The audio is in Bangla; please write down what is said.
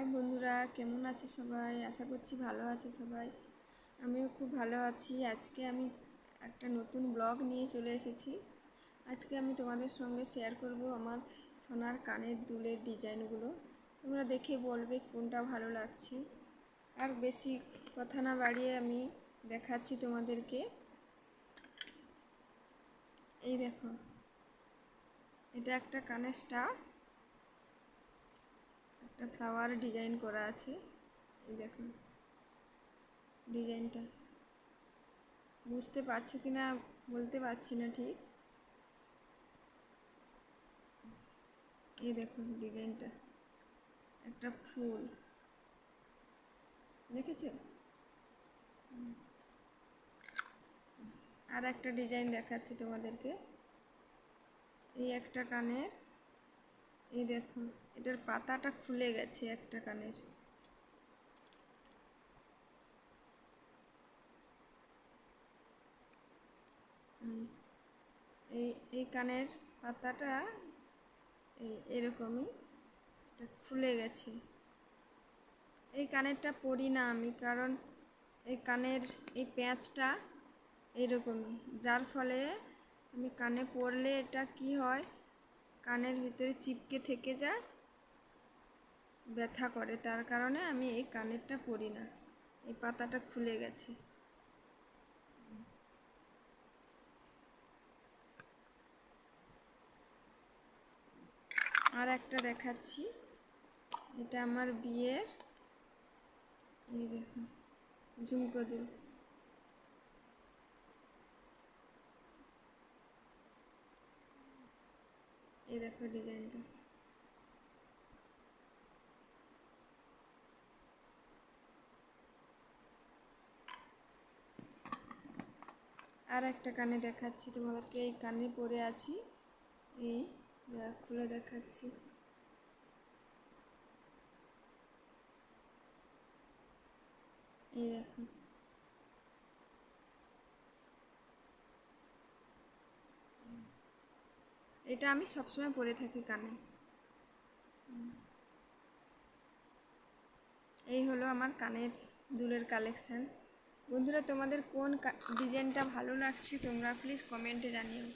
হাই বন্ধুরা, কেমন আছে সবাই? আশা করছি ভালো আছে সবাই। আমিও খুব ভালো আছি। আজকে আমি একটা নতুন ব্লগ নিয়ে চলে এসেছি। আজকে আমি তোমাদের সঙ্গে শেয়ার করব আমার সোনার কানের দুলের ডিজাইনগুলো। তোমরা দেখে বলবে কোনটা ভালো লাগছে। আর বেশি কথা না বাড়িয়ে আমি দেখাচ্ছি তোমাদেরকে। এই দেখো, এটা একটা কানের স্টার, একটা ফ্লাওয়ার ডিজাইন করা আছে। এই দেখো ডিজাইনটা, বুঝতে পারছো কি না বলতে পারছি না ঠিক। এই দেখুন ডিজাইনটা, একটা ফুল, দেখেছো? আর একটা ডিজাইন দেখাচ্ছি তোমাদেরকে। এই একটা কানের, এই দেখুন এটার পাতাটা খুলে গেছে একটা কানের। এই এই কানের পাতাটা এরকমই খুলে গেছে। এই কানেরটা পরি না আমি, কারণ এই কানের এই প্যাঁচটা এইরকমই, যার ফলে আমি কানে পরলে এটা কি হয়, কানের ভিতরে চিপকে থেকে যায়, ব্যথা করে। তার কারণে আমি এই কানেরটা পরি না। এই পাতাটা খুলে গেছে। আর একটা দেখাচ্ছি, এটা আমার বিয়ের, এই দেখুন ঝুমকো দুল। এই দেখো ডিজাইনটা। আর একটা কানে দেখাচ্ছি তোমাদেরকে, এই কানে পরে আছি, এই খুলে দেখাচ্ছি। এই দেখো, এটা আমি সবসময় পরে থাকি কানে। এই হলো আমার কানের দুলের কালেকশান। বন্ধুরা, তোমাদের কোন ডিজাইনটা ভালো লাগছে তোমরা প্লিজ কমেন্টে জানিও।